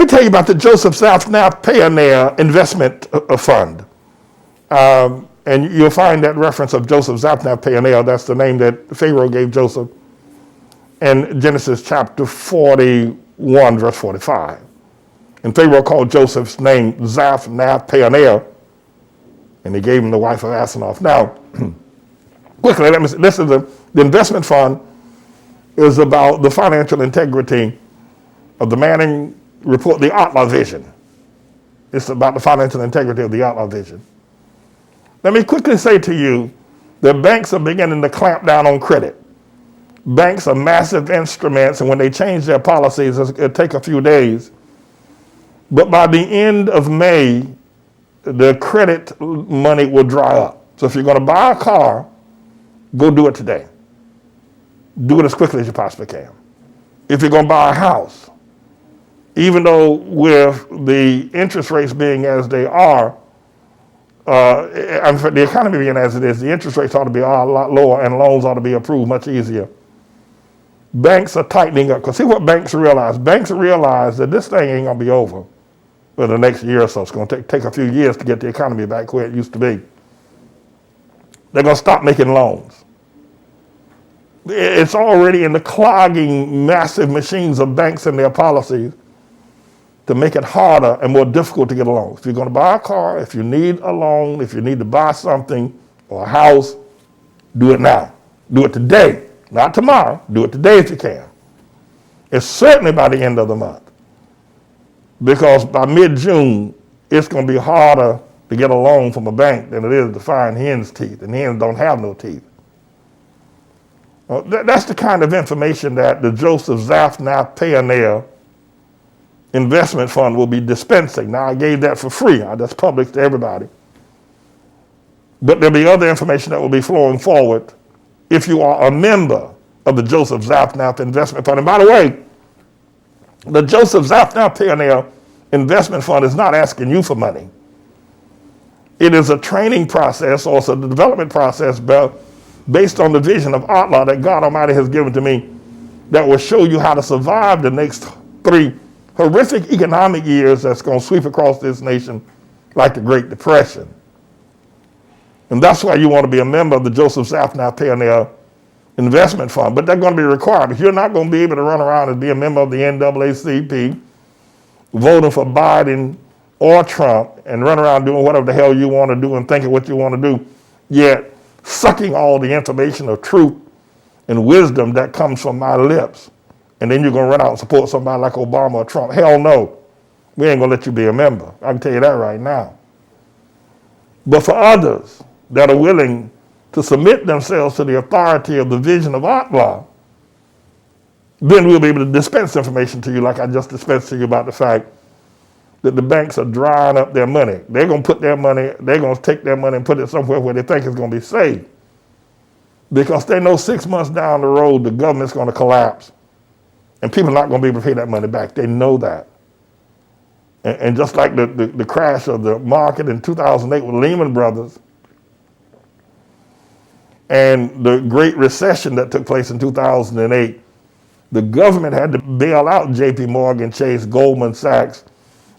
tell you about the Joseph Zaphnathpaaneah investment fund. And you'll find that reference of Joseph Zaphnathpaaneah. That's the name that Pharaoh gave Joseph in Genesis chapter 41, verse 45. And Pharaoh called Joseph's name Zaphnathpaaneah, and he gave him the wife of Asenath. Now, quickly, this is the investment fund is about the financial integrity of the Manning report, the ATLAH vision. It's about the financial integrity of the ATLAH vision. Let me quickly say to you that banks are beginning to clamp down on credit. Banks are massive instruments, and when they change their policies, it'll take a few days. But by the end of May, the credit money will dry up. So if you're going to buy a car, go do it today. Do it as quickly as you possibly can. If you're going to buy a house, even though with the interest rates being as they are, and for the economy being as it is, the interest rates ought to be a lot lower and loans ought to be approved much easier. Banks are tightening up. Because see what banks realize? Banks realize that this thing ain't going to be over for the next year or so. It's going to take a few years to get the economy back where it used to be. They're going to stop making loans. It's already in the clogging massive machines of banks and their policies to make it harder and more difficult to get a loan. If you're going to buy a car, if you need a loan, if you need to buy something or a house, do it now. Do it today, not tomorrow. Do it today if you can. It's certainly by the end of the month. Because by mid-June, it's going to be harder to get a loan from a bank than it is to find hen's teeth, and hens don't have no teeth. That's the kind of information that the Joseph Zaphnathpaaneah investment fund will be dispensing. Now, I gave that for free. That's public to everybody. But there'll be other information that will be flowing forward if you are a member of the Joseph Zaphnath Investment Fund. And by the way, the Joseph Zaphnathpaaneah Investment Fund is not asking you for money. It is a training process, or it's a development process based on the vision of ATLAH that God Almighty has given to me that will show you how to survive the next 3 horrific economic years that's going to sweep across this nation like the Great Depression. And that's why you want to be a member of the Joseph Zaphnathpaaneah Investment Fund. But they're going to be required. But you're not going to be able to run around and be a member of the NAACP, voting for Biden or Trump, and run around doing whatever the hell you want to do and thinking what you want to do, yet sucking all the information of truth and wisdom that comes from my lips. And then you're going to run out and support somebody like Obama or Trump. Hell no. We ain't going to let you be a member. I can tell you that right now. But for others that are willing to submit themselves to the authority of the vision of ATLAH, then we'll be able to dispense information to you like I just dispensed to you about the fact that the banks are drying up their money. They're going to put their money, they're going to take their money and put it somewhere where they think it's going to be safe. Because they know 6 months down the road, the government's going to collapse. And people are not going to be able to pay that money back. They know that. And just like the crash of the market in 2008 with Lehman Brothers and the Great Recession that took place in 2008, the government had to bail out JP Morgan, Chase, Goldman Sachs,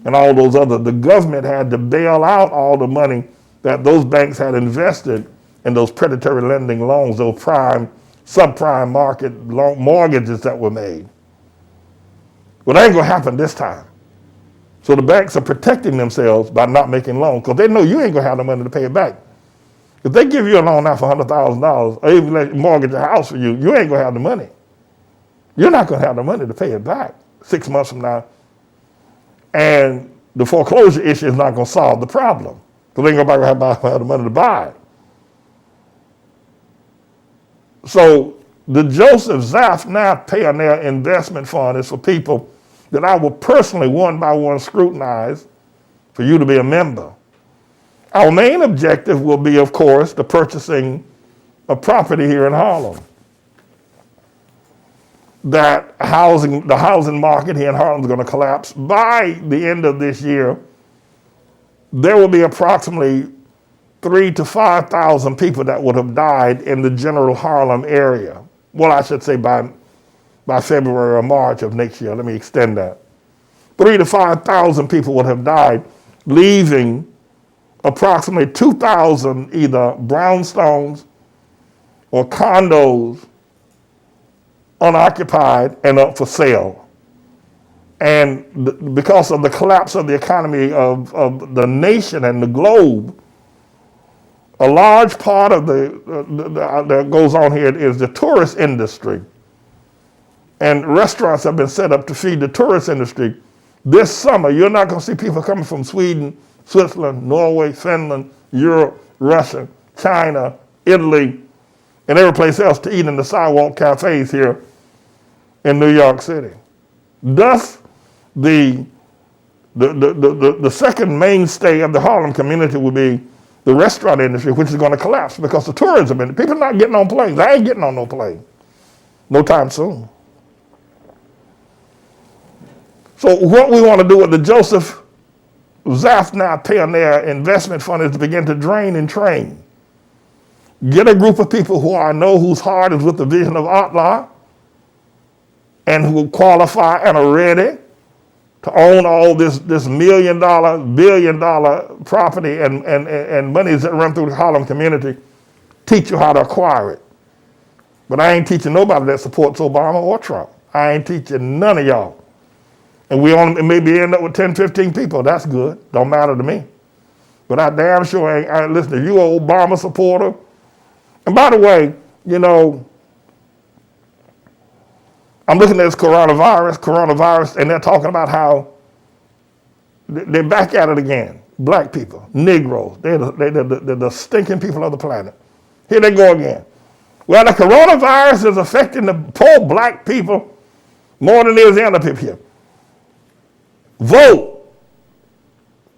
and all those others. The government had to bail out all the money that those banks had invested in those predatory lending loans, those prime, subprime market mortgages that were made. Well, that ain't going to happen this time. So the banks are protecting themselves by not making loans because they know you ain't going to have the money to pay it back. If they give you a loan now for $100,000 or even let mortgage a house for you, you ain't going to have the money. You're not going to have the money to pay it back 6 months from now. And the foreclosure issue is not going to solve the problem because they ain't going to have the money to buy it. So the Joseph Zaphnathpaaneah Investment Fund is for people that I will personally one by one scrutinize for you to be a member. Our main objective will be, of course, the purchasing of property here in Harlem. The housing market here in Harlem is going to collapse. By the end of this year, there will be approximately 3,000 to 5,000 people that would have died in the general Harlem area. Well, I should say by February or March of next year. Let me extend that. 3,000 to 5,000 people would have died, leaving approximately 2,000 either brownstones or condos unoccupied and up for sale. And because of the collapse of the economy of the nation and the globe, a large part of that goes on here is the tourist industry. And restaurants have been set up to feed the tourist industry. This summer, you're not going to see people coming from Sweden, Switzerland, Norway, Finland, Europe, Russia, China, Italy, and every place else to eat in the sidewalk cafes here in New York City. Thus, the second mainstay of the Harlem community will be the restaurant industry, which is going to collapse because the tourism industry. People are not getting on planes. I ain't getting on no plane. No time soon. So what we want to do with the Joseph Zaphnathpaaneah investment fund is to begin to drain and train. Get a group of people who I know whose heart is with the vision of ATLAH and who qualify and are ready to own all this $1 million, $1 billion property and monies that run through the Harlem community, teach you how to acquire it. But I ain't teaching nobody that supports Obama or Trump. I ain't teaching none of y'all. And we only maybe end up with 10, 15 people. That's good. Don't matter to me. But I damn sure ain't listening to you, an Obama supporter. And by the way, you know, I'm looking at this coronavirus, and they're talking about how they're back at it again. Black people, Negroes, they're the stinking people of the planet. Here they go again. Well, the coronavirus is affecting the poor black people more than it is the other people here. Vote.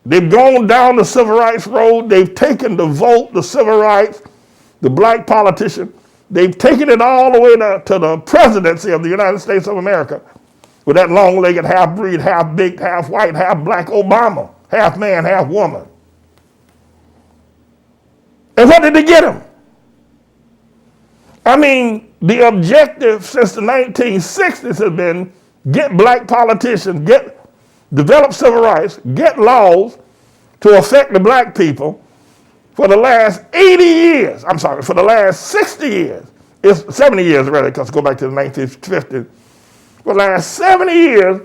They've gone down the civil rights road. They've taken the vote, the civil rights, the black politician. They've taken it all the way to the presidency of the United States of America with that long-legged, half-breed, half-baked, half-white, half-black Obama, half man, half woman. And what did they get him? I mean, the objective since the 1960s has been get black politicians, develop civil rights, get laws to affect the black people for the last 80 years. I'm sorry, for the last 60 years. It's 70 years really, because go back to the 1950s. For the last 70 years,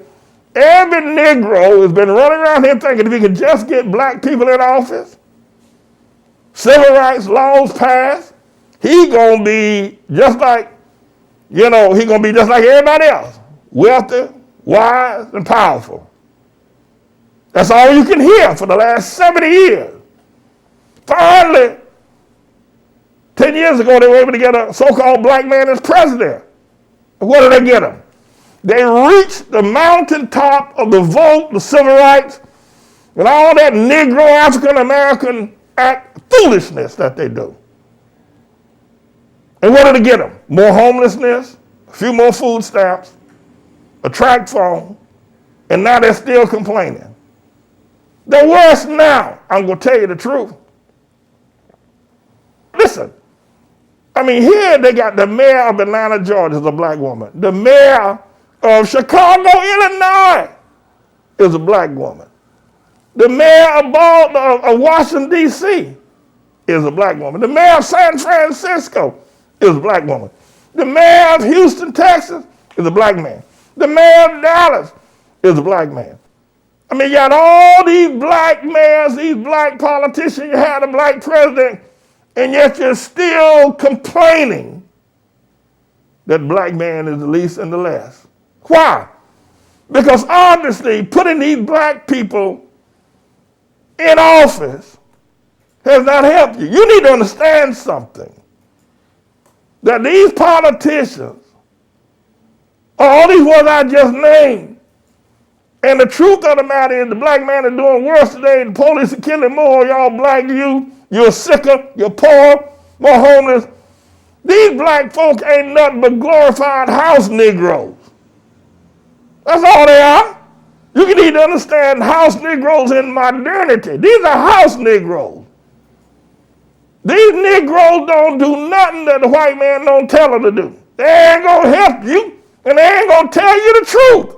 every Negro has been running around here thinking if he could just get black people in office, civil rights laws passed, he gonna be just like, he gonna be just like everybody else, wealthy, wise, and powerful. That's all you can hear for the last 70 years. Finally, 10 years ago, they were able to get a so-called black man as president. And what did they get him? They reached the mountaintop of the vote, the civil rights, and all that Negro African-American act foolishness that they do. And what did they get them? More homelessness, a few more food stamps, a tract phone, and now they're still complaining. They're worse now. I'm going to tell you the truth. Listen, I mean, here they got the mayor of Atlanta, Georgia, is a black woman. The mayor of Chicago, Illinois, is a black woman. The mayor of Washington, D.C. is a black woman. The mayor of San Francisco is a black woman. The mayor of Houston, Texas, is a black man. The mayor of Dallas is a black man. I mean, you got all these black mayors, these black politicians, you had a black president, and yet you're still complaining that black man is the least and the less. Why? Because obviously putting these black people in office has not helped you. You need to understand something. That these politicians, all these ones I just named, and the truth of the matter is the black man is doing worse today. The police are killing more. Y'all black you're sicker, you're poor, more homeless. These black folk ain't nothing but glorified house Negroes. That's all they are. You need to understand house Negroes in modernity. These are house Negroes. These Negroes don't do nothing that the white man don't tell them to do. They ain't gonna help you, and they ain't gonna tell you the truth.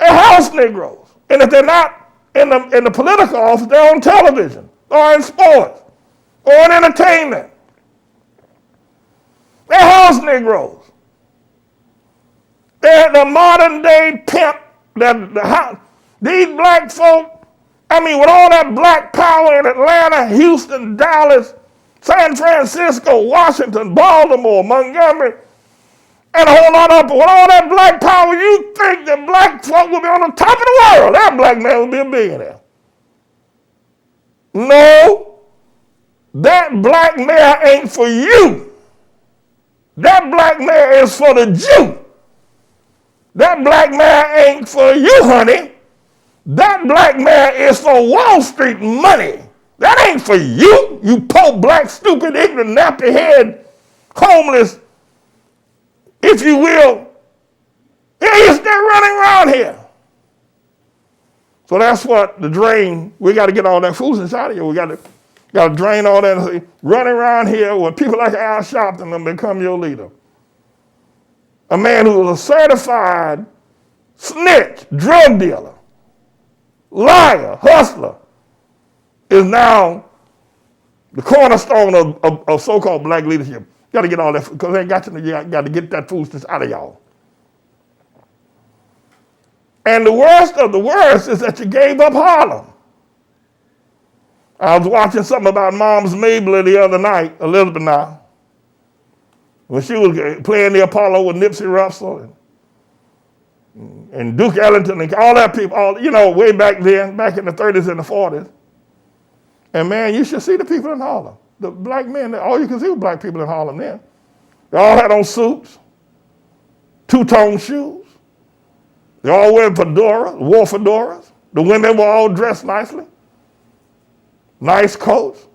They're house Negroes. And if they're not in the political office, they're on television or in sports or in entertainment. They're house Negroes. They're the modern day pimp. These black folk, with all that black power in Atlanta, Houston, Dallas, San Francisco, Washington, Baltimore, Montgomery, and a whole lot of, with all that black power, you think that black folk will be on the top of the world. That black man will be a billionaire. No, that black mare ain't for you. That black mare is for the Jew. That black mare ain't for you, honey. That black mare is for Wall Street money. That ain't for you, you poor, black, stupid, ignorant, nappy head, homeless, if you will. You're still running around here. So that's what the drain, we got to get all that foolishness out of here. We got to drain all that, running around here with people like Al Sharpton and become your leader. A man who was a certified snitch, drug dealer, liar, hustler, is now the cornerstone of so-called black leadership. You got to get all that, because they got to get that foolishness out of y'all. And the worst of the worst is that you gave up Harlem. I was watching something about Mom's Mabel the other night, Elizabeth now, when she was playing the Apollo with Nipsey Russell and Duke Ellington and all that people, way back then, back in the 30s and the 40s. And man, you should see the people in Harlem. The black men, all you can see was black people in Harlem then. They all had on suits, two-tone shoes. They all wore fedoras. The women were all dressed nicely. Nice coats.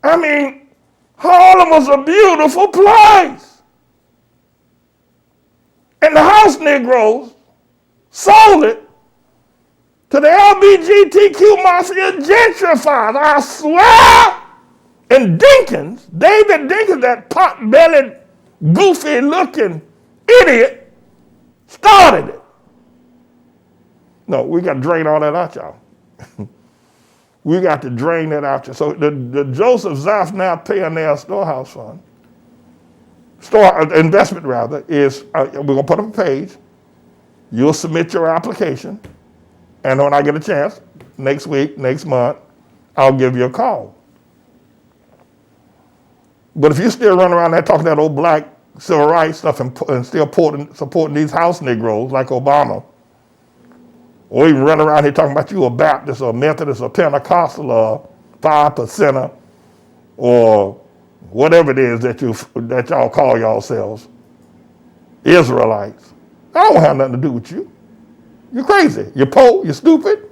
Harlem was a beautiful place. And the house Negroes sold it to the LGBTQ mafia gentrifiers, I swear. And Dinkins, David Dinkins, that pot-bellied, goofy-looking idiot, started it. No, we got to drain all that out, y'all. We got to drain that out. So the Joseph Zaphnathpaaneah Storehouse Fund, investment rather, is, we're going to put up a page. You'll submit your application. And when I get a chance, next week, next month, I'll give you a call. But if you're still running around there talking that old black civil rights stuff and still supporting these house Negroes like Obama, or even running around here talking about you a Baptist or Methodist or Pentecostal or 5%er or whatever it is that y'all call yourselves, Israelites, I don't have nothing to do with you. You're crazy. You're poor. You're stupid.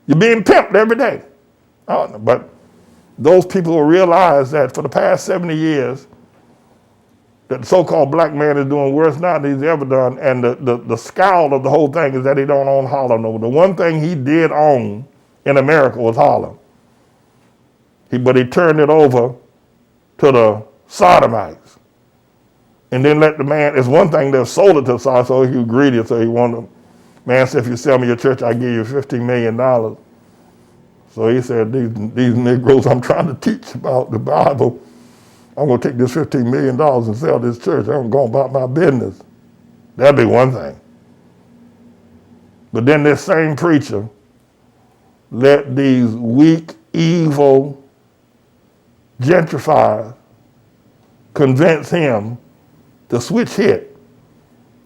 You're being pimped every day. But those people will realize that for the past 70 years, that the so-called black man is doing worse now than he's ever done. And the scowl of the whole thing is that he don't own Harlem no more. The one thing he did own in America was Harlem. But he turned it over to the sodomites. And then let the man, it's one thing that sold it to the side, so he was greedy, so he wanted, man said, if you sell me your church, I give you $15 million. So he said, these Negroes I'm trying to teach about the Bible, I'm going to take this $15 million and sell this church. I'm going about my business. That'd be one thing. But then this same preacher let these weak, evil gentrifiers convince him to switch hit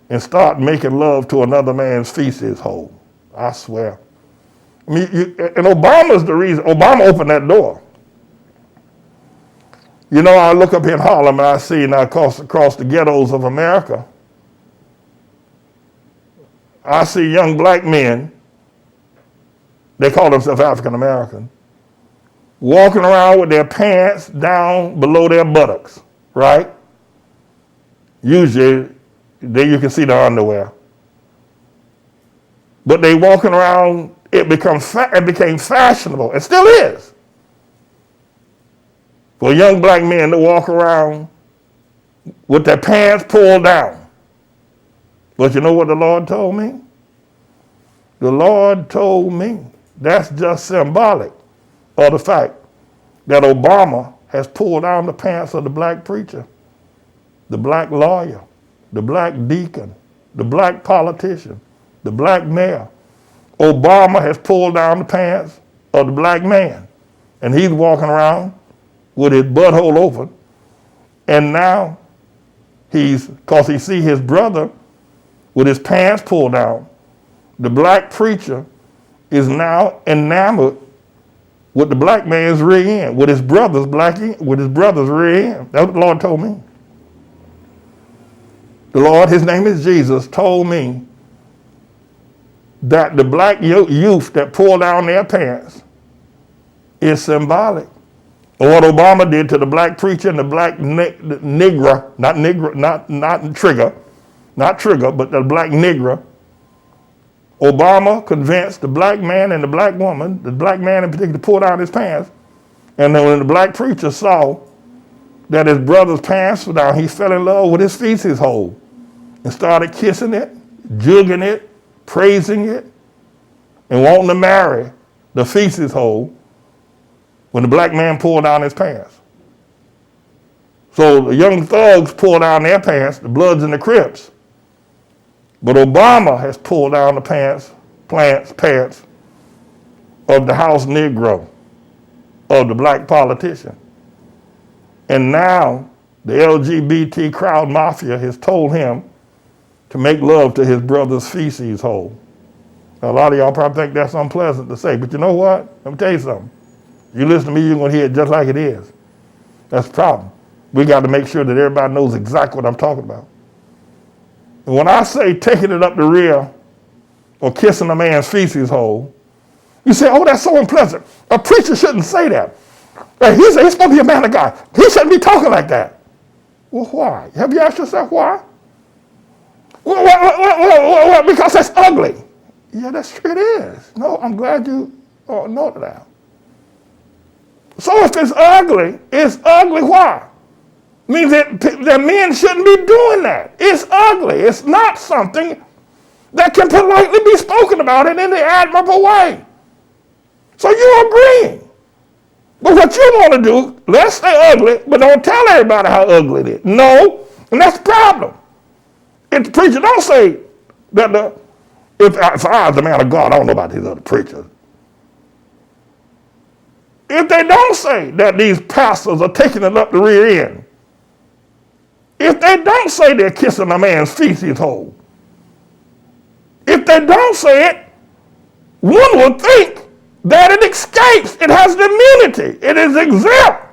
and start making love to another man's feces hole. I swear. And Obama's the reason. Obama opened that door. I look up here in Harlem and I see now across the ghettos of America, I see young black men, they call themselves African American, walking around with their pants down below their buttocks, right? Usually, there you can see the underwear. But they walking around, it became fashionable, and still is, for young black men to walk around with their pants pulled down But you know what the Lord told me? The Lord told me that's just symbolic of the fact that Obama has pulled down the pants of the black preacher, the black lawyer, the black deacon, the black politician, the black mayor. Obama has pulled down the pants of the black man, and he's walking around with his butthole open. And now because he see his brother with his pants pulled down, the black preacher is now enamored with the black man's rear end, with his brother's rear end. That's what the Lord told me. The Lord, his name is Jesus, told me that the black youth that pull down their pants is symbolic of what Obama did to the black preacher and the black nigger, not trigger, but the black nigger. Obama convinced the black man and the black woman, the black man in particular, to pull down his pants. And then when the black preacher saw that his brother's pants were down, he fell in love with his feces hole and started kissing it, jugging it, praising it, and wanting to marry the feces hole when the black man pulled down his pants. So the young thugs pull down their pants, the Bloods and the Crips. But Obama has pulled down the pants of the house Negro, of the black politician. And now the LGBT crowd mafia has told him to make love to his brother's feces hole. Now, a lot of y'all probably think that's unpleasant to say, but you know what? Let me tell you something. You listen to me, you're going to hear it just like it is. That's the problem. We got to make sure that everybody knows exactly what I'm talking about. And when I say taking it up the rear or kissing a man's feces hole, you say, oh, that's so unpleasant. A preacher shouldn't say that. He's supposed to be a man of God. He shouldn't be talking like that. Well, why? Have you asked yourself why? Well, because that's ugly. Yeah, it is. No, I'm glad you know that. So if it's ugly, why? Means that men shouldn't be doing that. It's ugly. It's not something that can politely be spoken about in any admirable way. So you're agreeing. But what you want to do, let's stay ugly, but don't tell everybody how ugly it is. No, and that's the problem. If the preacher don't say that if I was the man of God, I don't know about these other preachers. If they don't say that these pastors are taking it up the rear end, if they don't say they're kissing a man's feces hole, if they don't say it, one would think that it escapes. It has immunity. It is exempt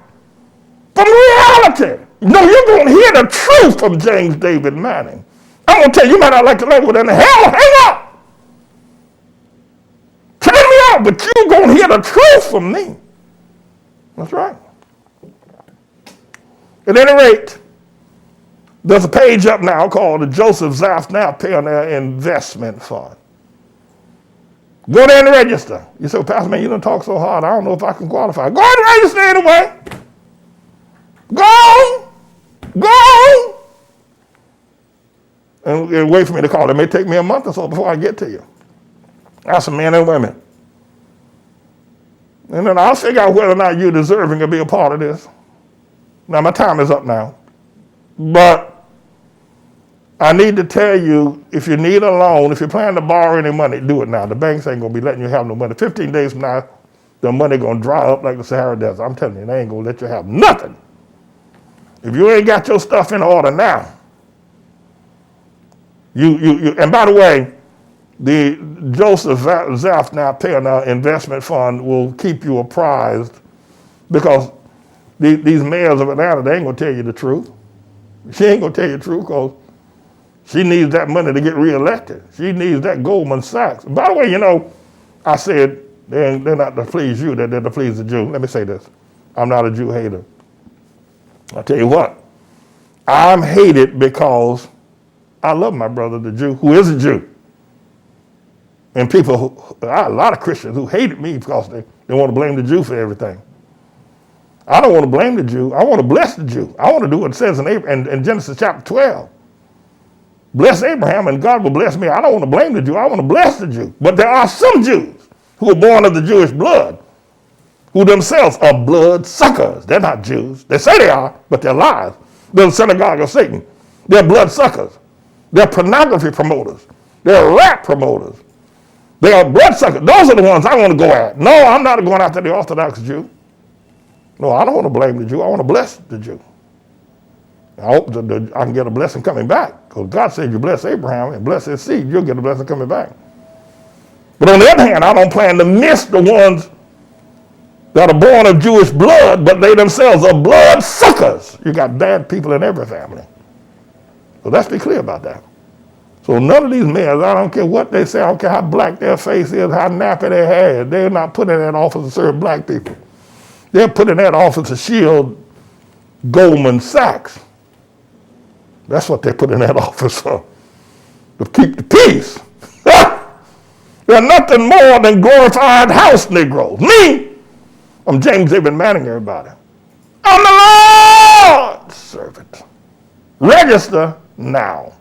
from reality. No, you're going to hear the truth from James David Manning. I'm going to tell you, you might not like the language in the hell, hang up. Turn me out, but you're going to hear the truth from me. That's right. At any rate, there's a page up now called the Joseph Zaphnathpaaneah Investment Fund. Go there and register. You say, well, Pastor, man, you don't talk so hard. I don't know if I can qualify. Go ahead and register anyway. Go. And wait for me to call. It may take me a month or so before I get to you. Ask some men and women. And then I'll figure out whether or not you're deserving to be a part of this. Now, my time is up now. But I need to tell you, if you need a loan, if you're planning to borrow any money, do it now. The banks ain't going to be letting you have no money. 15 days from now, the money going to dry up like the Sahara Desert. I'm telling you, they ain't going to let you have nothing. If you ain't got your stuff in order now, you and by the way, the Joseph Zaphnathpaaneah Investment Fund will keep you apprised, because these mayors of Atlanta, they ain't going to tell you the truth. She ain't going to tell you the truth because she needs that money to get reelected. She needs that Goldman Sachs. By the way, you know, I said they're not to please you, they're to please the Jew. Let me say this. I'm not a Jew hater. I'll tell you what. I'm hated because I love my brother, the Jew, who is a Jew. And people, a lot of Christians who hated me because they want to blame the Jew for everything. I don't want to blame the Jew. I want to bless the Jew. I want to do what it says in Genesis chapter 12. bless Abraham and God will bless me. I don't want to blame the Jew. I want to bless the Jew. But there are some Jews who are born of the Jewish blood who themselves are blood suckers. They're not Jews. They say they are, but they're lies. They're the synagogue of Satan. They're blood suckers. They're pornography promoters. They're rap promoters. They are blood suckers. Those are the ones I want to go at. No, I'm not going after the Orthodox Jew. No, I don't want to blame the Jew. I want to bless the Jew. I hope that I can get a blessing coming back. Because God said you bless Abraham and bless his seed, you'll get a blessing coming back. But on the other hand, I don't plan to miss the ones that are born of Jewish blood, but they themselves are blood suckers. You got bad people in every family. So let's be clear about that. So none of these men, I don't care what they say, I don't care how black their face is, how nappy their hair is, they're not putting in that office to serve black people. They're putting in that office to shield Goldman Sachs. That's what they put in that office for, to keep the peace. They're nothing more than glorified house Negroes. Me, I'm James David Manning, everybody. I'm the Lord's servant. Register now.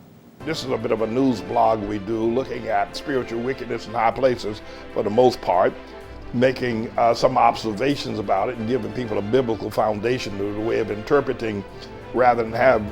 This is a bit of a news blog we do, looking at spiritual wickedness in high places for the most part, making some observations about it and giving people a biblical foundation to the way of interpreting, rather than have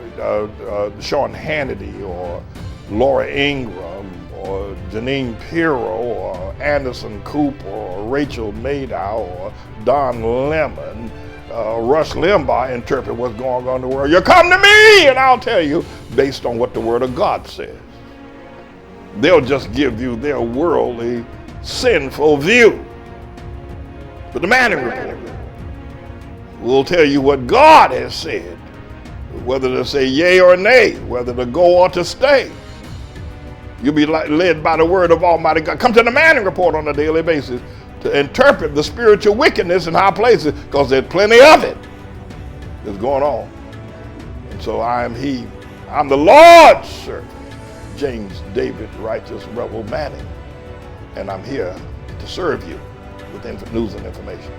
Sean Hannity or Laura Ingraham or Janine Pirro or Anderson Cooper or Rachel Maddow or Don Lemon, Rush Limbaugh interpret what's going on in the world. You come to me and I'll tell you based on what the Word of God says. They'll just give you their worldly, sinful view. But the Manning Report will tell you what God has said, whether to say yea or nay, whether to go or to stay. You'll be led by the word of Almighty God. Come to the Manning Report on a daily basis to interpret the spiritual wickedness in high places, because there's plenty of it that's going on. And so I'm the Lord's servant, James David Righteous Rebel Manning, and I'm here to serve you with news and information.